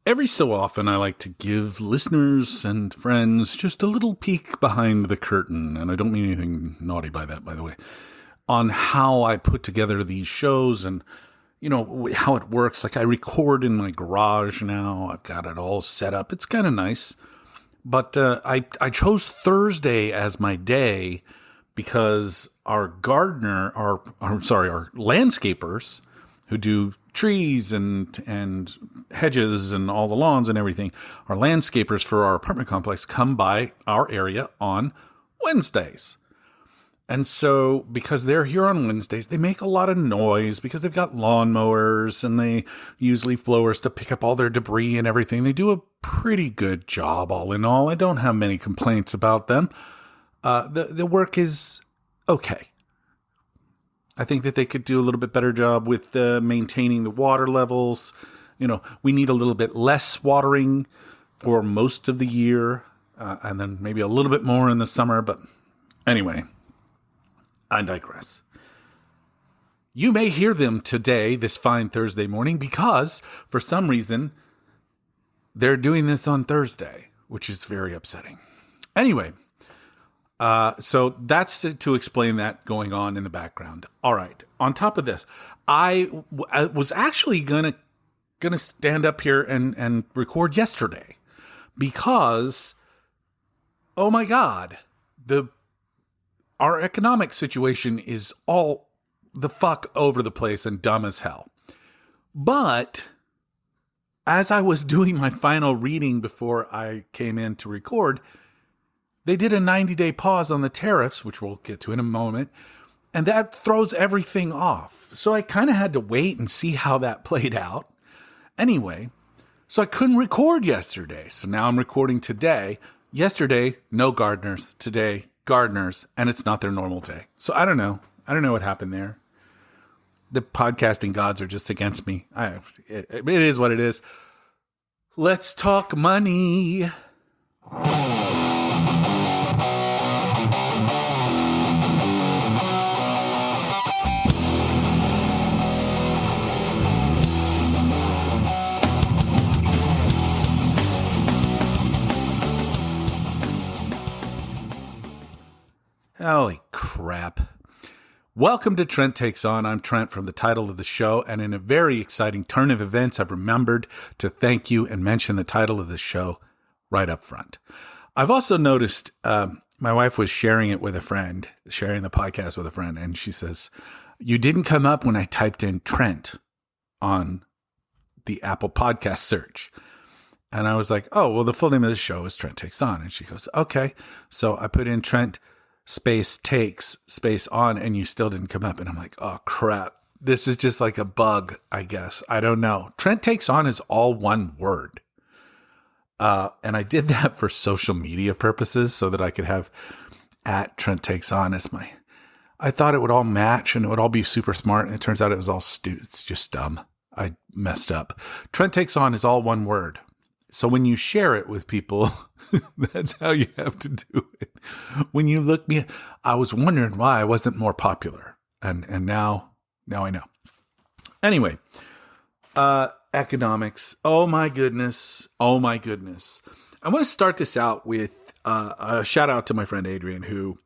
Every so often, I like to give listeners and friends just a little peek behind the curtain, and I don't mean anything naughty by that, by the way, on how I put together these shows and, how it works. Like I record in my garage now. I've got it all set up. It's kind of nice. But I chose Thursday as my day because our gardener, our landscapers who do trees and hedges and all the lawns and everything, our landscapers for our apartment complex come by our area on Wednesdays. And so, because they're here on Wednesdays, they make a lot of noise because they've got lawnmowers and they use leaf blowers to pick up all their debris and everything. They do a pretty good job, all in all. I don't have many complaints about them. The work is okay. I think that they could do a little bit better job with maintaining the water levels. We need a little bit less watering for most of the year, and then maybe a little bit more in the summer. But anyway, I digress. You may hear them today, this fine Thursday morning, because for some reason they're doing this on Thursday, which is very upsetting. Anyway, so that's to explain that going on in the background. All right. On top of this, I was actually gonna stand up here and record yesterday because, oh my God, our economic situation is all the fuck over the place and dumb as hell. But as I was doing my final reading before I came in to record, they did a 90-day pause on the tariffs, which we'll get to in a moment, and that throws everything off. So I kind of had to wait and see how that played out. Anyway, so I couldn't record yesterday. So now I'm recording today. Yesterday, no gardeners. Today, gardeners, and it's not their normal day. So I don't know. I don't know what happened there. The podcasting gods are just against me. It is what it is. Let's talk money. Holy crap. Welcome to Trent Takes On. I'm Trent from the title of the show, and in a very exciting turn of events, I've remembered to thank you and mention the title of the show right up front. I've also noticed my wife was sharing it with a friend, sharing the podcast with a friend, and she says, you didn't come up when I typed in Trent on the Apple Podcast search. And I was like, oh, well, the full name of the show is Trent Takes On. And she goes, okay. So I put in Trent space takes space on, and you still didn't come up. And I'm like, oh crap, this is just like a bug, I guess. I don't know. Trent Takes On is all one word. And I did that for social media purposes so that I could have at Trent Takes On as I thought it would all match and it would all be super smart. And it turns out it was all it's just dumb. I messed up. Trent Takes On is all one word. So when you share it with people, that's how you have to do it. When you look me, I was wondering why I wasn't more popular. And now I know. Anyway, economics. Oh my goodness. Oh my goodness. I want to start this out with a shout out to my friend Adrian, who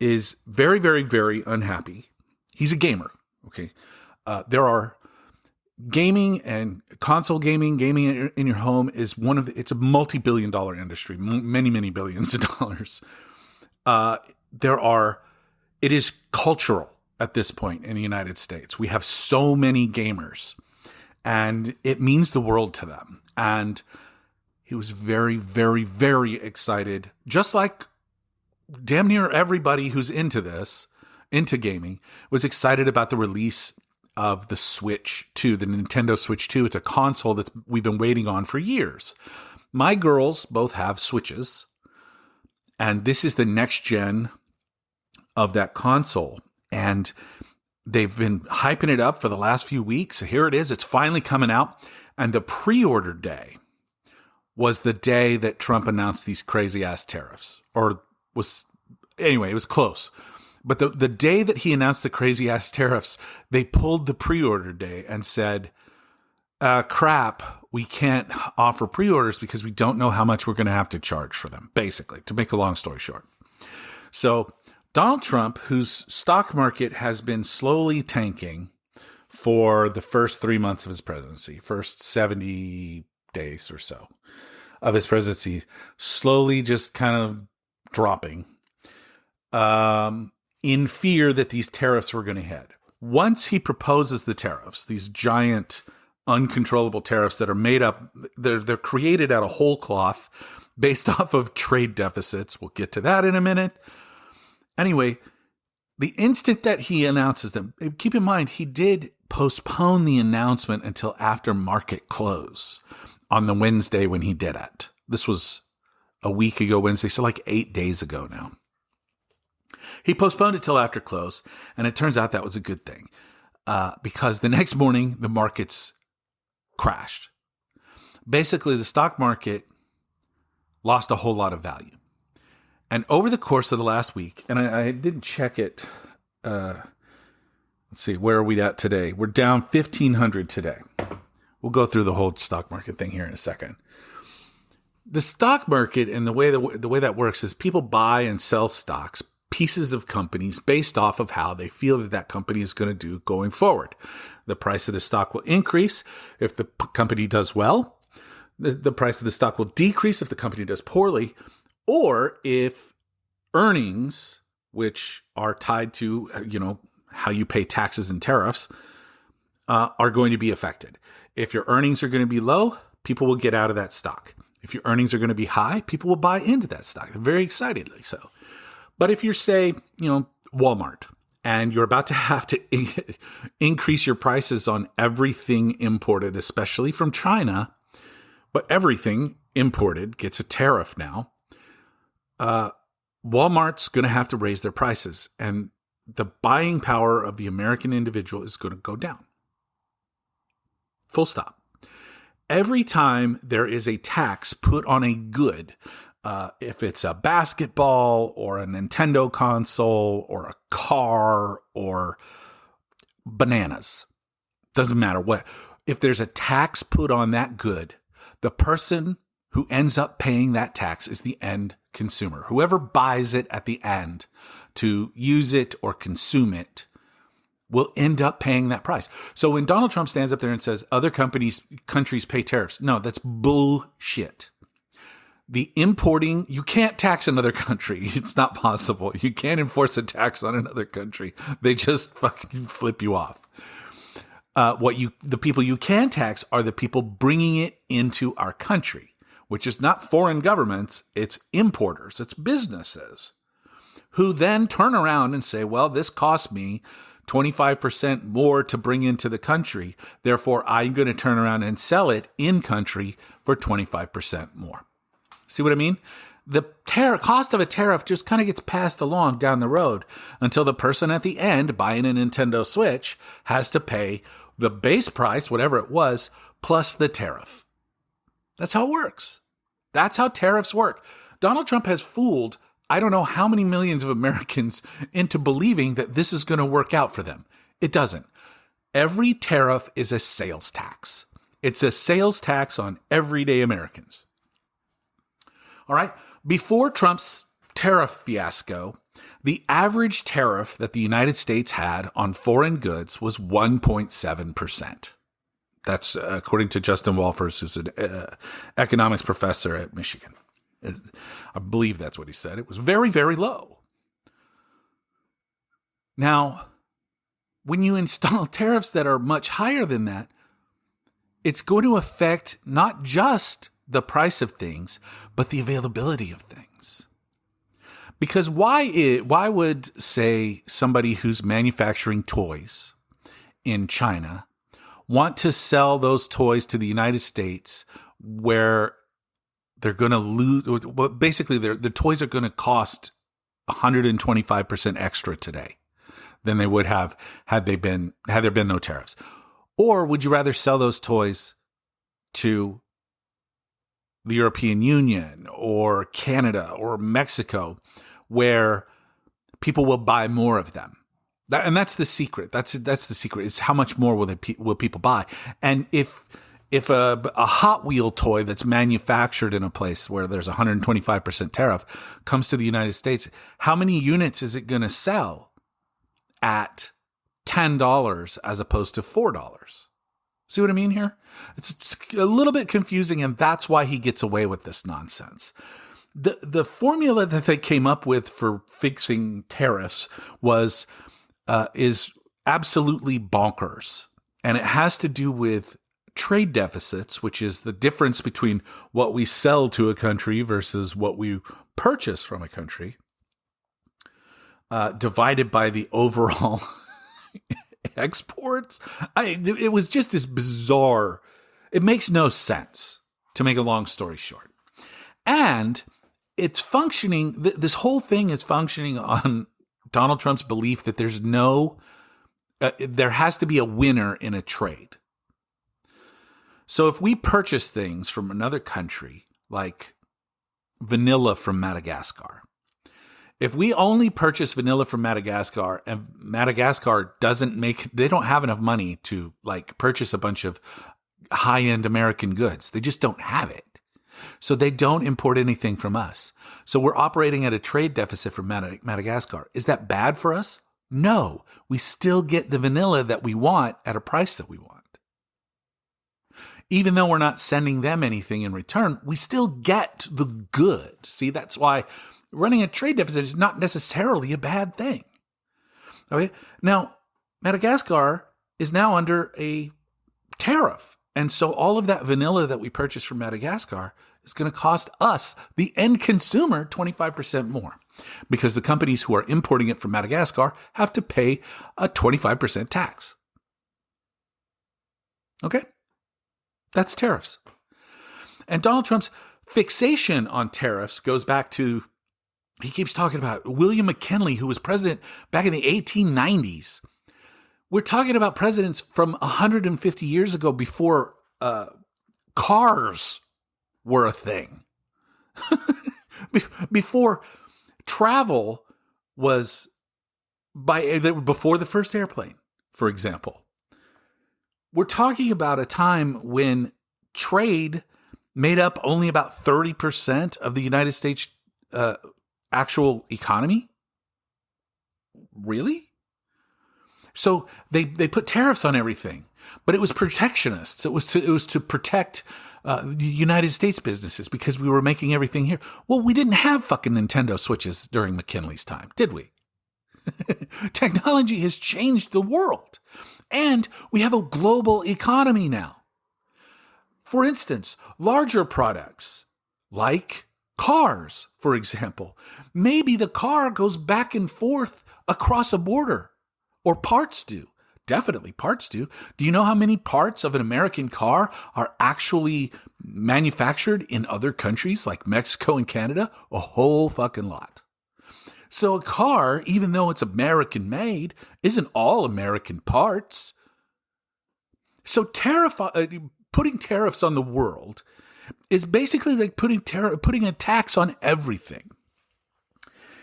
is very, very, very unhappy. He's a gamer. Okay. There are gaming and console gaming in your home is it's a multi-billion dollar industry, many, many billions of dollars. It is cultural at this point in the United States. We have so many gamers and it means the world to them. And he was very, very, very excited, just like damn near everybody who's into gaming was excited about the release of the Switch 2, the Nintendo Switch 2. It's a console that we've been waiting on for years. My girls both have Switches, and this is the next gen of that console. And they've been hyping it up for the last few weeks. So here it is. It's finally coming out. And the pre-order day was the day that Trump announced these crazy ass tariffs. Anyway, it was close. But the day that he announced the crazy ass tariffs, they pulled the pre-order day and said, crap, we can't offer pre-orders because we don't know how much we're going to have to charge for them, basically, to make a long story short. So Donald Trump, whose stock market has been slowly tanking for the first 3 months of his presidency, first 70 days or so of his presidency, slowly just kind of dropping, in fear that these tariffs were going to hit. Once he proposes the tariffs, these giant uncontrollable tariffs that are made up, they're created out of whole cloth based off of trade deficits. We'll get to that in a minute. Anyway, the instant that he announces them, keep in mind, he did postpone the announcement until after market close on the Wednesday when he did it. This was a week ago Wednesday, so like 8 days ago now. He postponed it till after close, and it turns out that was a good thing because the next morning the markets crashed. Basically, the stock market lost a whole lot of value. And over the course of the last week, and I didn't check it. Let's see, where are we at today? We're down 1,500 today. We'll go through the whole stock market thing here in a second. The stock market and the way that works is people buy and sell stocks, pieces of companies based off of how they feel that company is going to do going forward. The price of the stock will increase if the company does well. The price of the stock will decrease if the company does poorly, or if earnings, which are tied to, how you pay taxes and tariffs, are going to be affected. If your earnings are going to be low, people will get out of that stock. If your earnings are going to be high, people will buy into that stock, very excitedly so. But if you're, say, Walmart, and you're about to have to increase your prices on everything imported, especially from China, but everything imported gets a tariff now, Walmart's going to have to raise their prices, and the buying power of the American individual is going to go down. Full stop. Every time there is a tax put on a good, if it's a basketball or a Nintendo console or a car or bananas, doesn't matter what, if there's a tax put on that good, the person who ends up paying that tax is the end consumer. Whoever buys it at the end to use it or consume it will end up paying that price. So when Donald Trump stands up there and says other countries pay tariffs, no, that's bullshit. The importing, you can't tax another country. It's not possible. You can't enforce a tax on another country. They just fucking flip you off. The people you can tax are the people bringing it into our country, which is not foreign governments, it's importers, it's businesses, who then turn around and say, well, this cost me 25% more to bring into the country. Therefore, I'm going to turn around and sell it in country for 25% more. See what I mean? The cost of a tariff just kind of gets passed along down the road until the person at the end buying a Nintendo Switch has to pay the base price, whatever it was, plus the tariff. That's how it works. That's how tariffs work. Donald Trump has fooled I don't know how many millions of Americans into believing that this is going to work out for them. It doesn't. Every tariff is a sales tax. It's a sales tax on everyday Americans. All right. Before Trump's tariff fiasco, the average tariff that the United States had on foreign goods was 1.7%. That's according to Justin Walfers, who's an economics professor at Michigan. I believe that's what he said. It was very, very low. Now, when you install tariffs that are much higher than that, it's going to affect not just the price of things, but the availability of things. Because why would, say, somebody who's manufacturing toys in China want to sell those toys to the United States where they're going to lose? Well, basically, the toys are going to cost 125% extra today than they would have had there been no tariffs. Or would you rather sell those toys to the European Union or Canada or Mexico, where people will buy more of them? And that's the secret. That's the secret, is how much more will people buy. And if if a Hot Wheel toy that's manufactured in a place where there's 125% tariff comes to the United States, how many units is it going to sell at $10 as opposed to $4? See what I mean here? It's a little bit confusing, and that's why he gets away with this nonsense. The formula that they came up with for fixing tariffs is absolutely bonkers, and it has to do with trade deficits, which is the difference between what we sell to a country versus what we purchase from a country, divided by the overall exports. It was just this bizarre. It makes no sense, to make a long story short. And it's functioning. This whole thing is functioning on Donald Trump's belief that there has to be a winner in a trade. So if we purchase things from another country, like vanilla from Madagascar, if we only purchase vanilla from Madagascar and Madagascar they don't have enough money to like purchase a bunch of high-end American goods. They just don't have it. So they don't import anything from us. So we're operating at a trade deficit from Madagascar. Is that bad for us? No. We still get the vanilla that we want at a price that we want. Even though we're not sending them anything in return, we still get the good. See, that's why running a trade deficit is not necessarily a bad thing. Okay. Now, Madagascar is now under a tariff. And so all of that vanilla that we purchase from Madagascar is going to cost us, the end consumer, 25% more. Because the companies who are importing it from Madagascar have to pay a 25% tax. Okay? That's tariffs. And Donald Trump's fixation on tariffs goes back to, he keeps talking about William McKinley, who was president back in the 1890s. We're talking about presidents from 150 years ago before cars were a thing. Before travel was before the first airplane, for example. We're talking about a time when trade made up only about 30% of the United States actual economy. Really? So they put tariffs on everything, but it was protectionist. It was to protect the United States businesses because we were making everything here. Well, we didn't have fucking Nintendo Switches during McKinley's time, did we? Technology has changed the world, and we have a global economy now. For instance, larger products like cars, for example, maybe the car goes back and forth across a border, or parts do. Definitely parts do. Do you know how many parts of an American car are actually manufactured in other countries like Mexico and Canada? A whole fucking lot. So a car, even though it's American made, isn't all American parts. So putting tariffs on the world is basically like putting a tax on everything.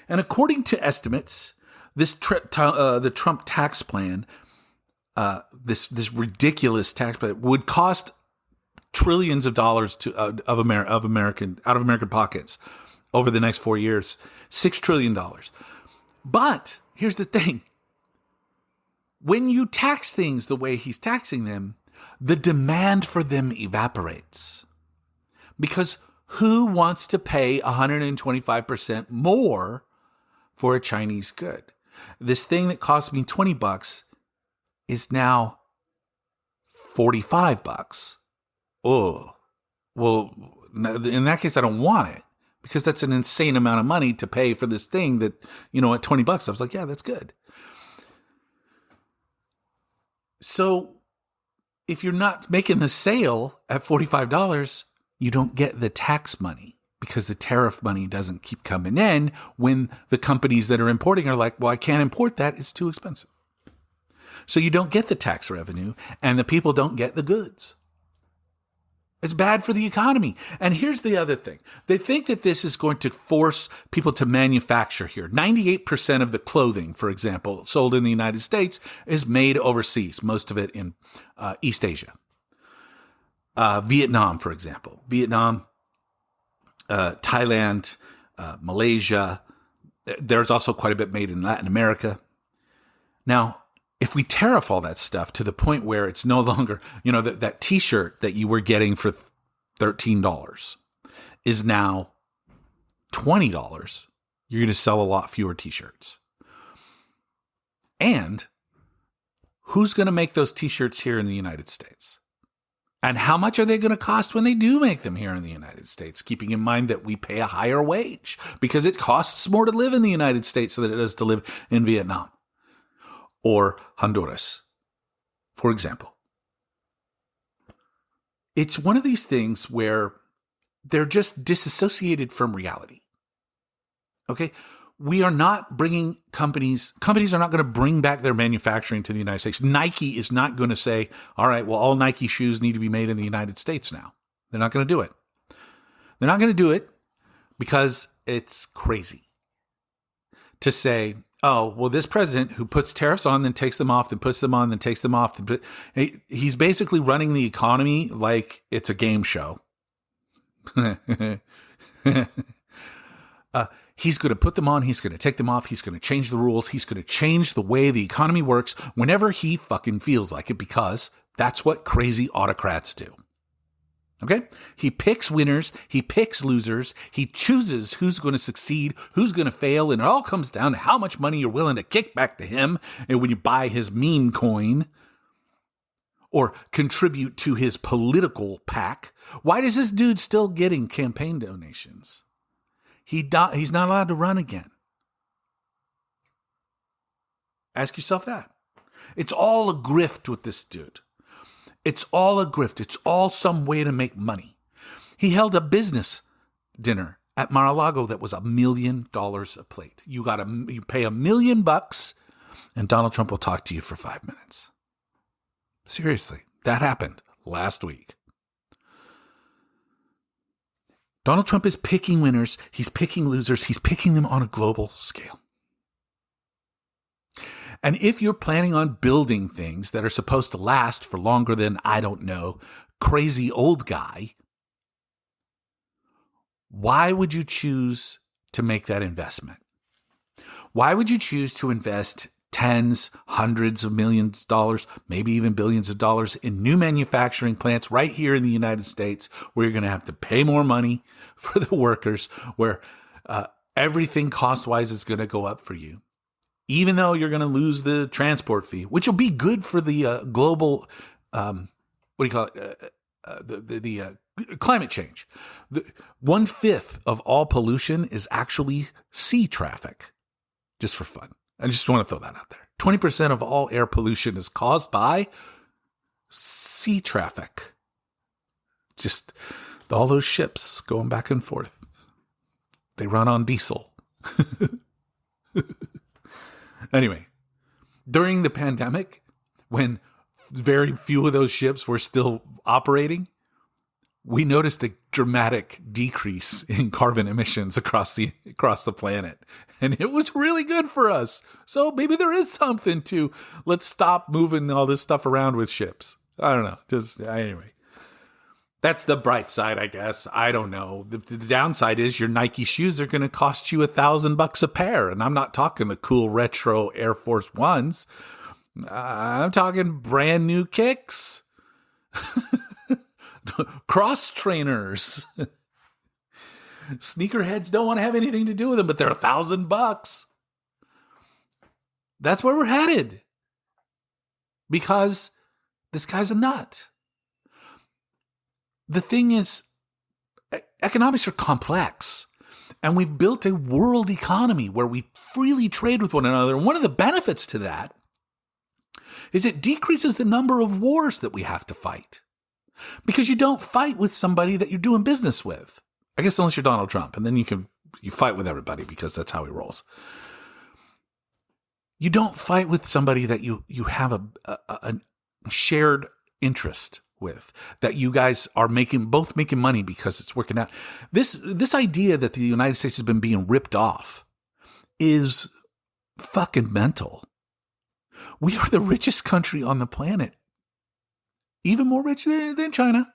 And according to estimates, the Trump tax plan, this ridiculous tax plan, would cost trillions of dollars out of American pockets over the next 4 years, $6 trillion. But here's the thing. When you tax things the way he's taxing them, the demand for them evaporates. Because who wants to pay 125% more for a Chinese good? This thing that cost me $20 is now $45. Oh, well, in that case, I don't want it because that's an insane amount of money to pay for this thing that, at $20, I was like, yeah, that's good. So if you're not making the sale at $45, you don't get the tax money because the tariff money doesn't keep coming in when the companies that are importing are like, well, I can't import that. It's too expensive. So you don't get the tax revenue and the people don't get the goods. It's bad for the economy. And here's the other thing. They think that this is going to force people to manufacture here. 98% of the clothing, for example, sold in the United States is made overseas, most of it in East Asia. Vietnam, for example. Vietnam, Thailand, Malaysia. There's also quite a bit made in Latin America. Now, if we tariff all that stuff to the point where it's no longer, that T-shirt that you were getting for $13 is now $20, you're going to sell a lot fewer T-shirts. And who's going to make those T-shirts here in the United States? And how much are they going to cost when they do make them here in the United States? Keeping in mind that we pay a higher wage because it costs more to live in the United States than it does to live in Vietnam or Honduras, for example. It's one of these things where they're just disassociated from reality. Okay? We are not bringing companies are not going to bring back their manufacturing to the United States. Nike is not going to say, all right, well, all Nike shoes need to be made in the United States now. They're not going to do it. They're not going to do it because it's crazy to say, oh, well, this president who puts tariffs on, then takes them off, then puts them on, then takes them off. He's basically running the economy like it's a game show. He's going to put them on. He's going to take them off. He's going to change the rules. He's going to change the way the economy works whenever he fucking feels like it, because that's what crazy autocrats do. Okay? He picks winners. He picks losers. He chooses who's going to succeed, who's going to fail. And it all comes down to how much money you're willing to kick back to him. And when you buy his meme coin or contribute to his political PAC, why is this dude still getting campaign donations? He's not allowed to run again. Ask yourself that. It's all a grift with this dude. It's all a grift. It's all some way to make money. He held a business dinner at Mar-a-Lago that was $1 million a plate. You pay $1 million and Donald Trump will talk to you for 5 minutes. Seriously, that happened last week. Donald Trump is picking winners. He's picking losers. He's picking them on a global scale. And if you're planning on building things that are supposed to last for longer than, I don't know, crazy old guy, why would you choose to make that investment? Why would you choose to invest tens, hundreds of millions of dollars, maybe even billions of dollars in new manufacturing plants right here in the United States, where you're going to have to pay more money for the workers, where everything cost-wise is going to go up for you, even though you're going to lose the transport fee, which will be good for the global, the climate change. 1/5 of all pollution is actually sea traffic, just for fun. I just want to throw that out there. 20% of all air pollution is caused by sea traffic. Just all those ships going back and forth. They run on diesel. Anyway, during the pandemic, when very few of those ships were still operating, we noticed a dramatic decrease in carbon emissions across the planet. And it was really good for us. So maybe there is something to, let's stop moving all this stuff around with ships. I don't know. Just anyway. That's the bright side, I guess. I don't know. The downside is your Nike shoes are going to cost you $1,000 a pair. And I'm not talking the cool retro Air Force Ones. I'm talking brand new kicks. Cross trainers. Sneakerheads don't want to have anything to do with them, but they're $1,000. That's where we're headed. Because this guy's a nut. The thing is, economics are complex. And we've built a world economy where we freely trade with one another. And one of the benefits to that is it decreases the number of wars that we have to fight. Because you don't fight with somebody that you're doing business with. I guess unless you're Donald Trump, and then you fight with everybody because that's how he rolls. You don't fight with somebody that you have a shared interest with, that you guys are both making money because it's working out. This idea that the United States has been being ripped off is fucking mental. We are the richest country on the planet. Even more rich than China.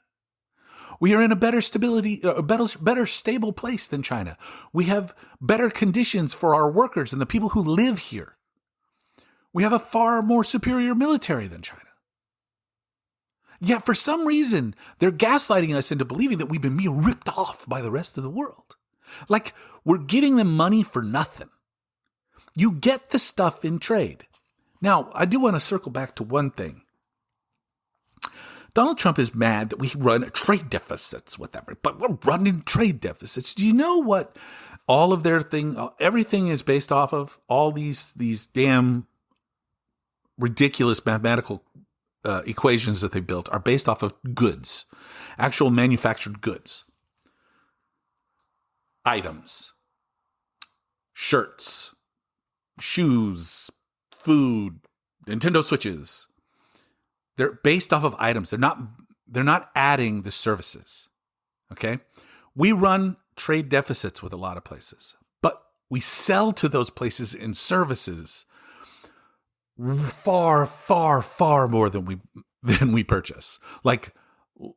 We are in a better better stable place than China. We have better conditions for our workers and the people who live here. We have a far more superior military than China. Yet for some reason, they're gaslighting us into believing that we've been being ripped off by the rest of the world. Like we're giving them money for nothing. You get the stuff in trade. Now, I do want to circle back to one thing. Donald Trump is mad that we run trade deficits with everything, but we're running trade deficits. Do you know what all of their everything is based off of? All these damn ridiculous mathematical equations that they built are based off of goods, actual manufactured goods, items, shirts, shoes, food, Nintendo Switches. They're based off of items. They're not adding the services. Okay? We run trade deficits with a lot of places, but we sell to those places in services far, far, far more than we purchase. Like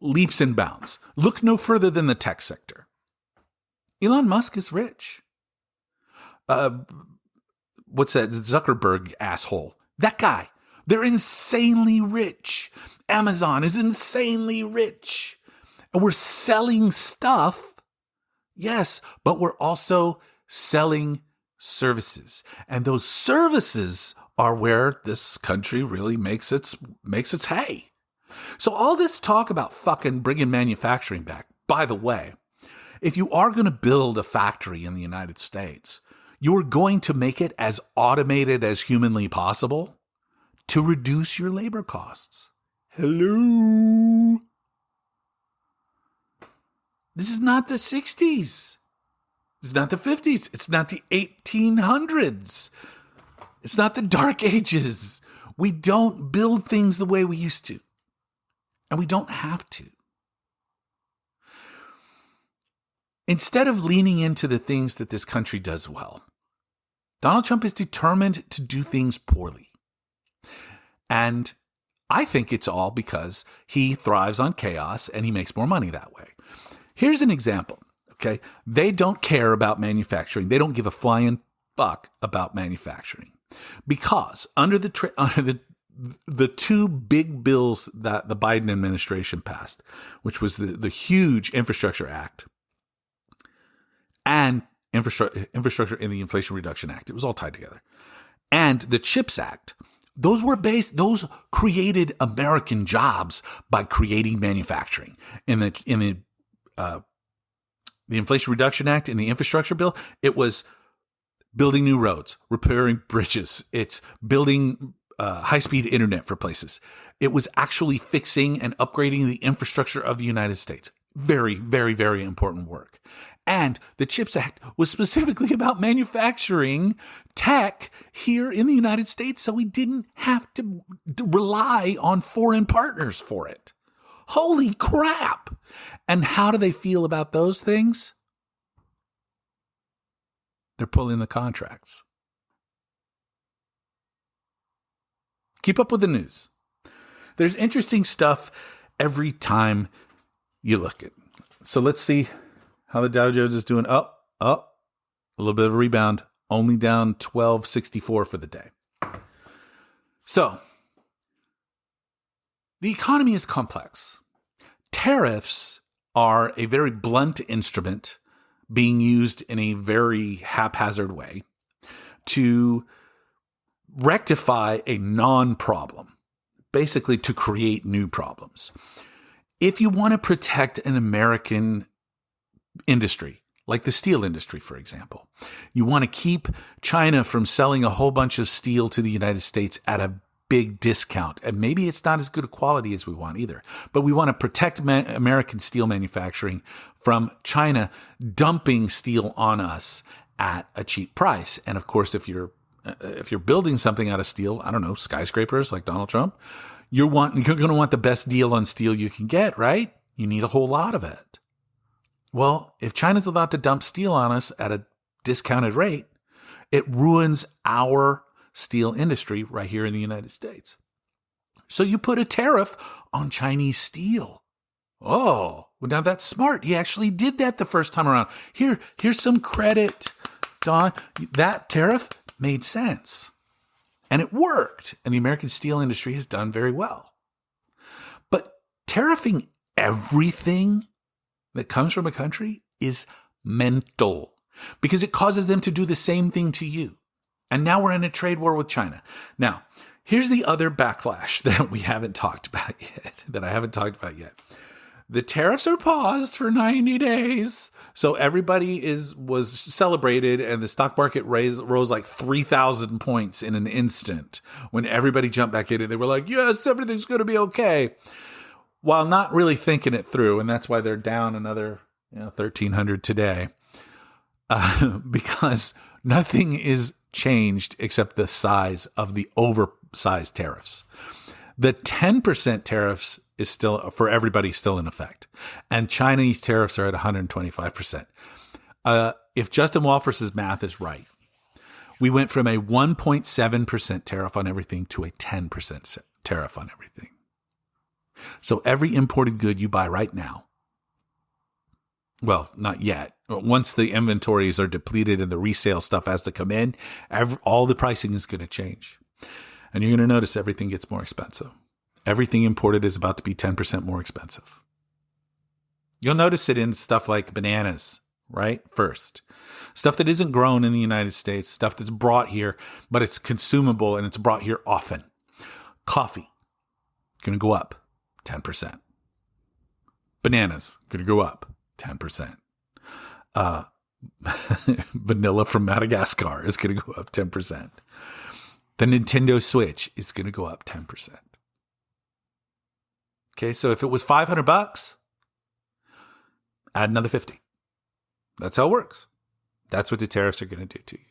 leaps and bounds. Look no further than the tech sector. Elon Musk is rich. What's that? Zuckerberg asshole. That guy. They're insanely rich. Amazon is insanely rich. And we're selling stuff. Yes, but we're also selling services. And those services are where this country really makes its hay. So all this talk about fucking bringing manufacturing back, by the way, if you are going to build a factory in the United States, you're going to make it as automated as humanly possible to reduce your labor costs. Hello? This is not the 60s. It's not the 50s. It's not the 1800s. It's not the Dark Ages. We don't build things the way we used to. And we don't have to. Instead of leaning into the things that this country does well, Donald Trump is determined to do things poorly. And I think it's all because he thrives on chaos and he makes more money that way. Here's an example, okay? They don't care about manufacturing. They don't give a flying fuck about manufacturing. Because under the two big bills that the Biden administration passed, which was the huge Infrastructure Act and Infrastructure in the Inflation Reduction Act, it was all tied together, and the CHIPS Act, those created American jobs by creating manufacturing. In the Inflation Reduction Act, in the infrastructure bill, it was building new roads, repairing bridges. It's building high-speed internet for places. It was actually fixing and upgrading the infrastructure of the United States. Very, very, very important work. And the CHIPS Act was specifically about manufacturing tech here in the United States, so we didn't have to rely on foreign partners for it. Holy crap! And how do they feel about those things? They're pulling the contracts. Keep up with the news. There's interesting stuff every time you look at it. So let's see how the Dow Jones is doing. A little bit of a rebound, only down 1264 for the day. So the economy is complex. Tariffs are a very blunt instrument being used in a very haphazard way to rectify a non-problem, basically to create new problems. If you want to protect an American industry, like the steel industry, for example, you want to keep China from selling a whole bunch of steel to the United States at a big discount. And maybe it's not as good a quality as we want either, but we want to protect American steel manufacturing from China dumping steel on us at a cheap price. And of course, if you're building something out of steel, I don't know, skyscrapers like Donald Trump, you're going to want the best deal on steel you can get, right? You need a whole lot of it. Well, if China's allowed to dump steel on us at a discounted rate, it ruins our steel industry right here in the United States. So you put a tariff on Chinese steel. Oh, Well, now that's smart. He actually did that the first time around. Here's some credit, Don. That tariff made sense. And it worked. And the American steel industry has done very well. But tariffing everything that comes from a country is mental, because it causes them to do the same thing to you. And now we're in a trade war with China. Now, here's the other backlash that we haven't talked about yet, The tariffs are paused for 90 days. So everybody was celebrated, and the stock market rose like 3,000 points in an instant when everybody jumped back in and they were like, yes, everything's going to be okay. While not really thinking it through. And that's why they're down another 1,300 today. Because nothing is changed except the size of the oversized tariffs. The 10% tariffs is still, for everybody, still in effect. And Chinese tariffs are at 125%. If Justin Walfers's math is right, we went from a 1.7% tariff on everything to a 10% tariff on everything. So every imported good you buy right now, well, not yet. Once the inventories are depleted and the resale stuff has to come in, all the pricing is going to change. And you're going to notice everything gets more expensive. Everything imported is about to be 10% more expensive. You'll notice it in stuff like bananas, right? First. Stuff that isn't grown in the United States, stuff that's brought here, but it's consumable and it's brought here often. Coffee, going to go up 10%. Bananas, going to go up 10%. Vanilla from Madagascar is going to go up 10%. The Nintendo Switch is going to go up 10%. Okay, so if it was $500, add another 50. That's how it works. That's what the tariffs are going to do to you.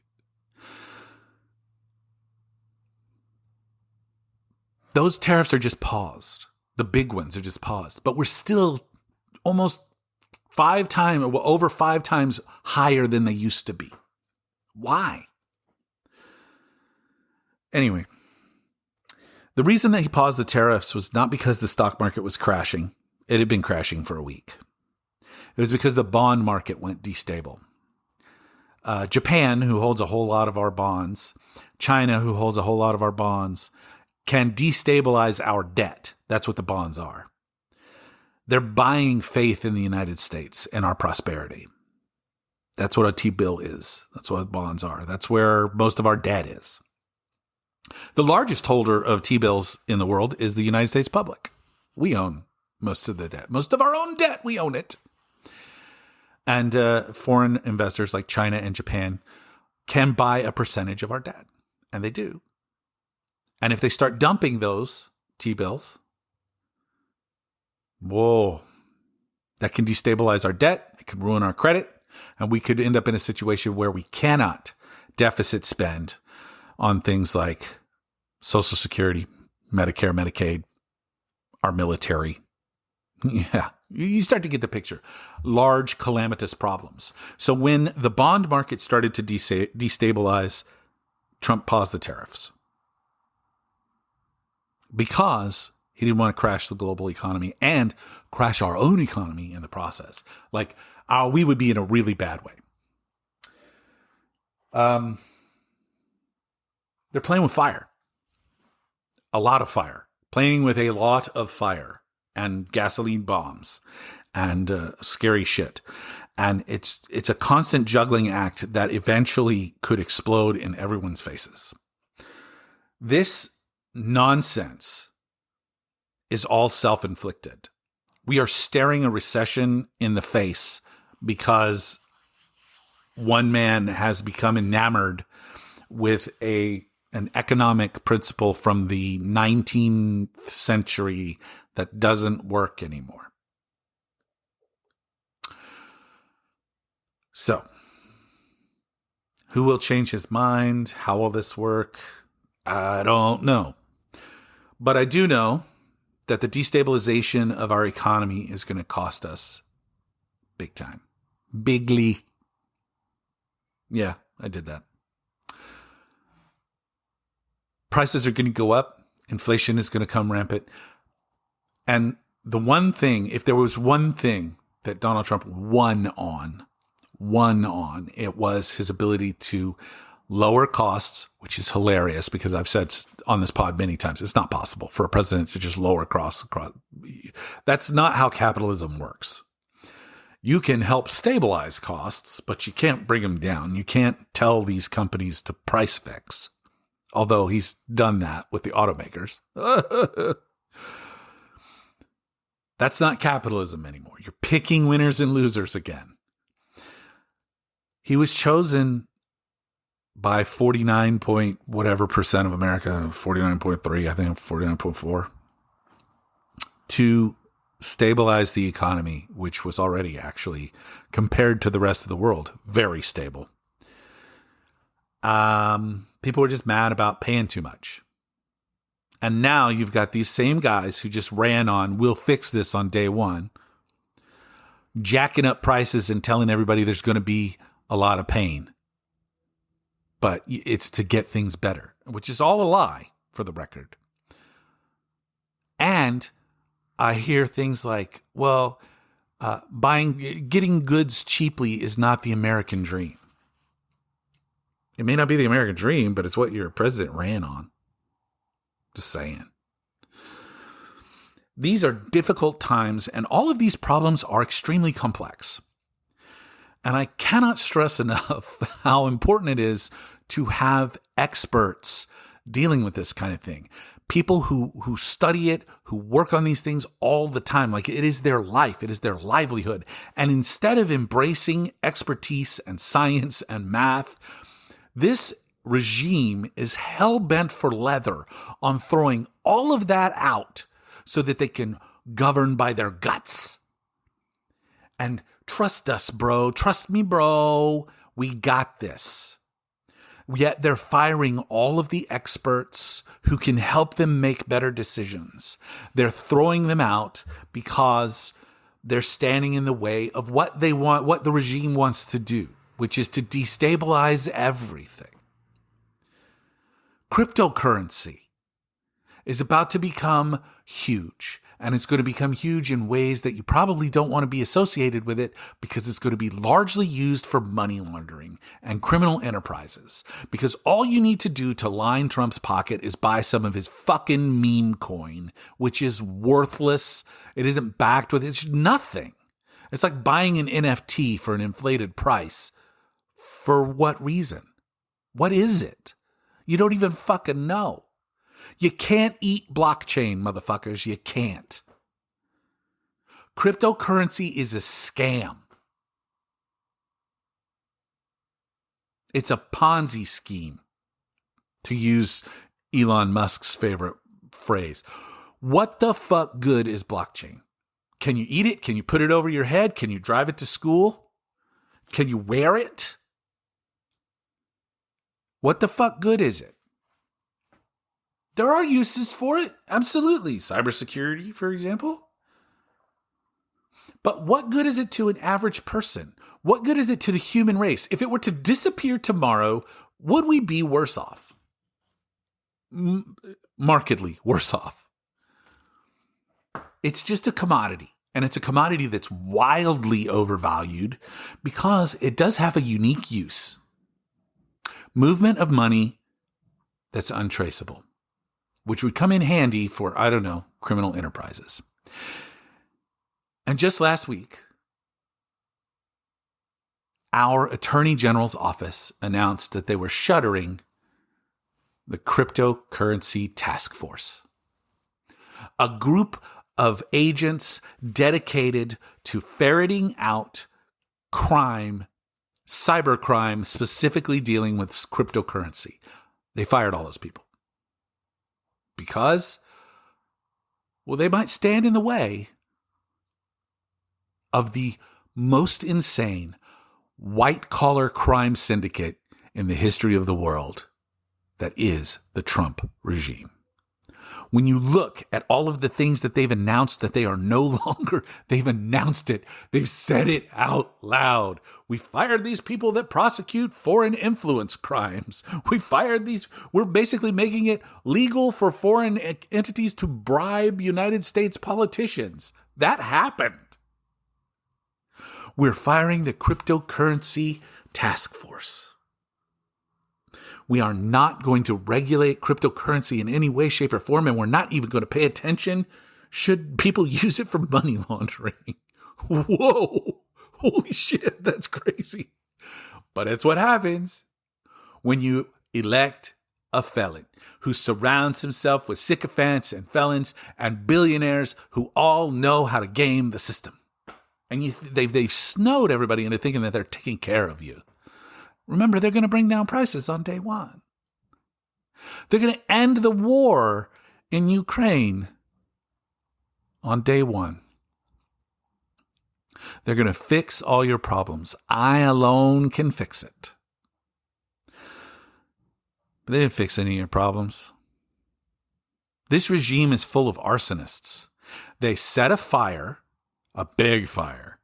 Those tariffs are just paused. The big ones are just paused. But we're still almost over 5 times higher than they used to be. Why? Anyway, the reason that he paused the tariffs was not because the stock market was crashing. It had been crashing for a week. It was because the bond market went destable. Japan, who holds a whole lot of our bonds, China, who holds a whole lot of our bonds, can destabilize our debt. That's what the bonds are. They're buying faith in the United States and our prosperity. That's what a T-bill is. That's what bonds are. That's where most of our debt is. The largest holder of T-bills in the world is the United States public. We own most of the debt. Most of our own debt, we own it. And foreign investors like China and Japan can buy a percentage of our debt. And they do. And if they start dumping those T-bills, whoa, that can destabilize our debt. It can ruin our credit. And we could end up in a situation where we cannot deficit spend on things like Social Security, Medicare, Medicaid, our military. Yeah, you start to get the picture. Large calamitous problems. So when the bond market started to destabilize, Trump paused the tariffs because he didn't want to crash the global economy and crash our own economy in the process. Like, we would be in a really bad way. They're playing with fire. A lot of fire. Playing with a lot of fire and gasoline bombs and scary shit. And it's a constant juggling act that eventually could explode in everyone's faces. This nonsense is all self-inflicted. We are staring a recession in the face because one man has become enamored with an economic principle from the 19th century that doesn't work anymore. So, who will change his mind? How will this work? I don't know. But I do know that the destabilization of our economy is going to cost us big time. Bigly. Yeah, I did that. Prices are going to go up. Inflation is going to come rampant. And the one thing, if there was one thing that Donald Trump won on. It was his ability to lower costs, which is hilarious because I've said on this pod many times, it's not possible for a president to just lower costs. That's not how capitalism works. You can help stabilize costs, but you can't bring them down. You can't tell these companies to price fix, although he's done that with the automakers. That's not capitalism anymore. You're picking winners and losers again. He was chosen by 49 point whatever percent of America, 49.3, I think 49.4, to stabilize the economy, which was already actually, compared to the rest of the world, very stable. People were just mad about paying too much. And now you've got these same guys who just ran on, we'll fix this on day one, jacking up prices and telling everybody there's going to be a lot of pain. But it's to get things better, which is all a lie, for the record. And I hear things like, well, getting goods cheaply is not the American dream. It may not be the American dream, but it's what your president ran on. Just saying. These are difficult times, and all of these problems are extremely complex. And I cannot stress enough how important it is to have experts dealing with this kind of thing. People who study it, who work on these things all the time. Like, it is their life. It is their livelihood. And instead of embracing expertise and science and math, this regime is hell-bent for leather on throwing all of that out so that they can govern by their guts. And trust us, bro. Trust me, bro. We got this. Yet they're firing all of the experts who can help them make better decisions. They're throwing them out because they're standing in the way of what they want, what the regime wants to do, which is to destabilize everything. Cryptocurrency is about to become huge, and it's going to become huge in ways that you probably don't want to be associated with it because it's going to be largely used for money laundering and criminal enterprises. Because all you need to do to line Trump's pocket is buy some of his fucking meme coin, which is worthless. It isn't backed with it's nothing. It's like buying an NFT for an inflated price. For what reason? What is it? You don't even fucking know. You can't eat blockchain, motherfuckers. You can't. Cryptocurrency is a scam. It's a Ponzi scheme, to use Elon Musk's favorite phrase. What the fuck good is blockchain? Can you eat it? Can you put it over your head? Can you drive it to school? Can you wear it? What the fuck good is it? There are uses for it. Absolutely. Cybersecurity, for example. But what good is it to an average person? What good is it to the human race? If it were to disappear tomorrow, would we be worse off? Markedly worse off. It's just a commodity. And it's a commodity that's wildly overvalued because it does have a unique use. Movement of money that's untraceable, which would come in handy for, I don't know, criminal enterprises. And just last week, our Attorney General's office announced that they were shuttering the Cryptocurrency Task Force, a group of agents dedicated to ferreting out crime, cybercrime, specifically dealing with cryptocurrency. They fired all those people. Because, well, they might stand in the way of the most insane white-collar crime syndicate in the history of the world that is the Trump regime. When you look at all of the things that they've announced that they are no longer, they've announced it. They've said it out loud. We fired these people that prosecute foreign influence crimes. We fired these. We're basically making it legal for foreign entities to bribe United States politicians. That happened. We're firing the cryptocurrency task force. We are not going to regulate cryptocurrency in any way, shape, or form, and we're not even going to pay attention should people use it for money laundering. Whoa! Holy shit, that's crazy. But it's what happens when you elect a felon who surrounds himself with sycophants and felons and billionaires who all know how to game the system. And they've snowed everybody into thinking that they're taking care of you. Remember, they're going to bring down prices on day one. They're going to end the war in Ukraine on day one. They're going to fix all your problems. I alone can fix it. But they didn't fix any of your problems. This regime is full of arsonists. They set a fire, a big fire.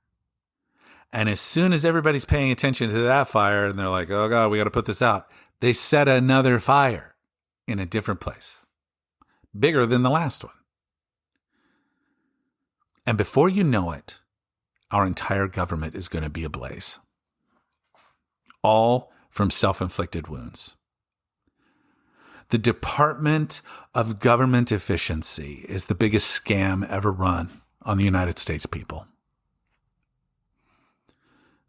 And as soon as everybody's paying attention to that fire and they're like, oh God, we got to put this out, they set another fire in a different place, bigger than the last one. And before you know it, our entire government is going to be ablaze. All from self-inflicted wounds. The Department of Government Efficiency is the biggest scam ever run on the United States people.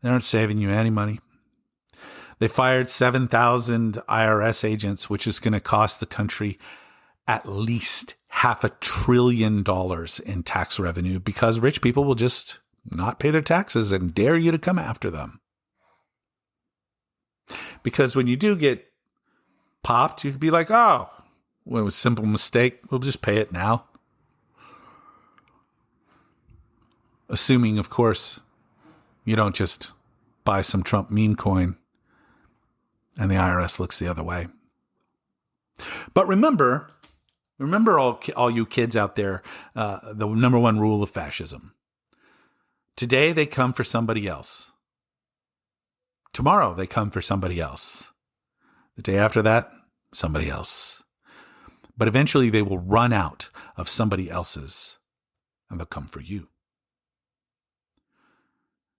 They aren't saving you any money. They fired 7,000 IRS agents, which is going to cost the country at least $500 billion in tax revenue because rich people will just not pay their taxes and dare you to come after them. Because when you do get popped, you could be like, oh, well, it was a simple mistake. We'll just pay it now. Assuming, of course, you don't just buy some Trump meme coin and the IRS looks the other way. But remember all you kids out there, the number one rule of fascism. Today they come for somebody else. Tomorrow they come for somebody else. The day after that, somebody else. But eventually they will run out of somebody else's and they'll come for you.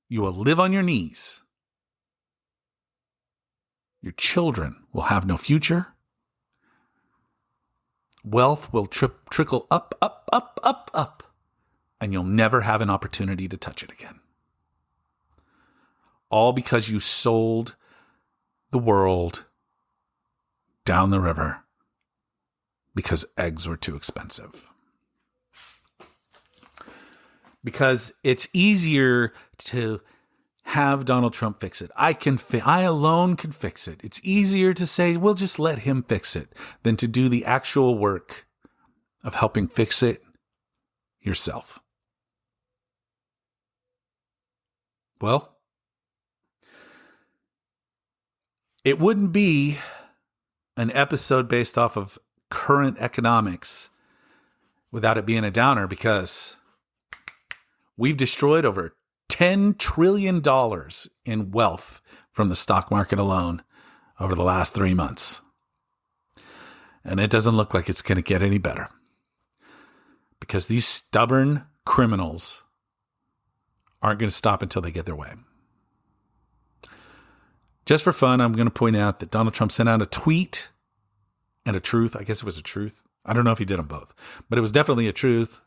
You will live on your knees. Your children will have no future. Wealth will trickle up, up, up, up, up, and you'll never have an opportunity to touch it again. All because you sold the world down the river because eggs were too expensive. Because it's easier to have Donald Trump fix it. I alone can fix it. It's easier to say, we'll just let him fix it than to do the actual work of helping fix it yourself. Well, it wouldn't be an episode based off of current economics without it being a downer because we've destroyed over $10 trillion in wealth from the stock market alone over the last 3 months. And it doesn't look like it's going to get any better because these stubborn criminals aren't going to stop until they get their way. Just for fun, I'm going to point out that Donald Trump sent out a tweet and a truth. I guess it was a truth. I don't know if he did them both, but it was definitely a truth.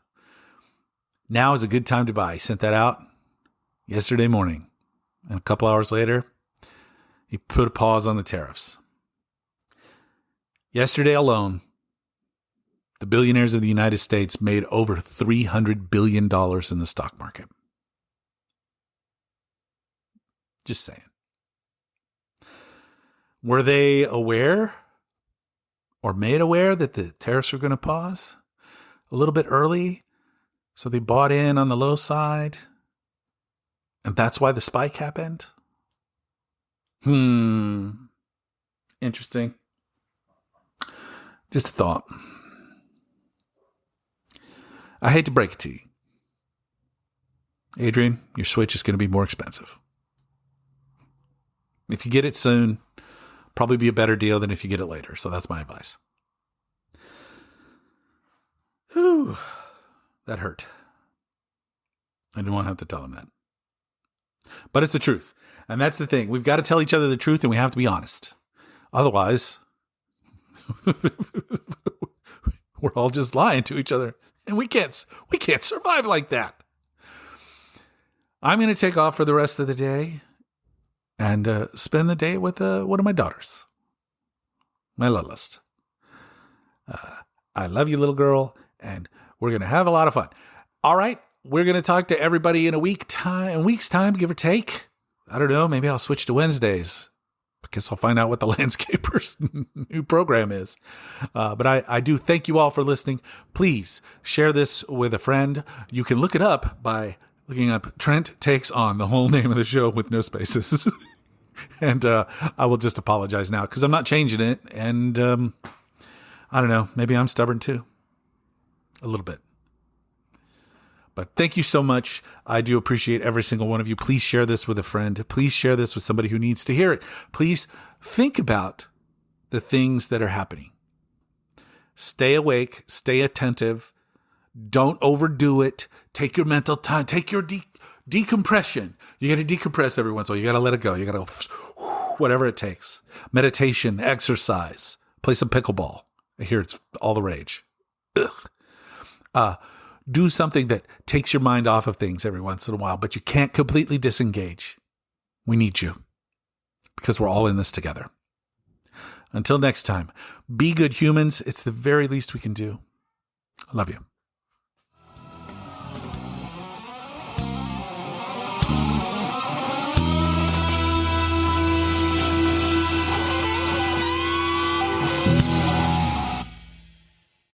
Now is a good time to buy. He sent that out yesterday morning. And a couple hours later, he put a pause on the tariffs. Yesterday alone, the billionaires of the United States made over $300 billion in the stock market. Just saying. Were they aware or made aware that the tariffs were going to pause a little bit early? So they bought in on the low side. And that's why the spike happened? Interesting. Just a thought. I hate to break it to you. Adrian, your Switch is going to be more expensive. If you get it soon, probably be a better deal than if you get it later. So that's my advice. Whew. That hurt. I didn't want to have to tell him that. But it's the truth. And that's the thing. We've got to tell each other the truth, and we have to be honest. Otherwise, we're all just lying to each other, and we can't survive like that. I'm going to take off for the rest of the day and spend the day with one of my daughters, my littlest. I love you, little girl, and we're going to have a lot of fun. All right, we're going to talk to everybody in a week's time, give or take. I don't know, maybe I'll switch to Wednesdays. I guess I'll find out what the Landscaper's new program is. But I do thank you all for listening. Please share this with a friend. You can look it up by looking up Trent Takes On, the whole name of the show with no spaces. And I will just apologize now because I'm not changing it. And I don't know, maybe I'm stubborn too. A little bit. But thank you so much. I do appreciate every single one of you. Please share this with a friend. Please share this with somebody who needs to hear it. Please think about the things that are happening. Stay awake. Stay attentive. Don't overdo it. Take your mental time. Take your decompression. You got to decompress every once in a while. You got to let it go. You got to whatever it takes. Meditation, exercise, play some pickleball. I hear it's all the rage. Do something that takes your mind off of things every once in a while, but you can't completely disengage. We need you because we're all in this together. Until next time, be good humans. It's the very least we can do. I love you.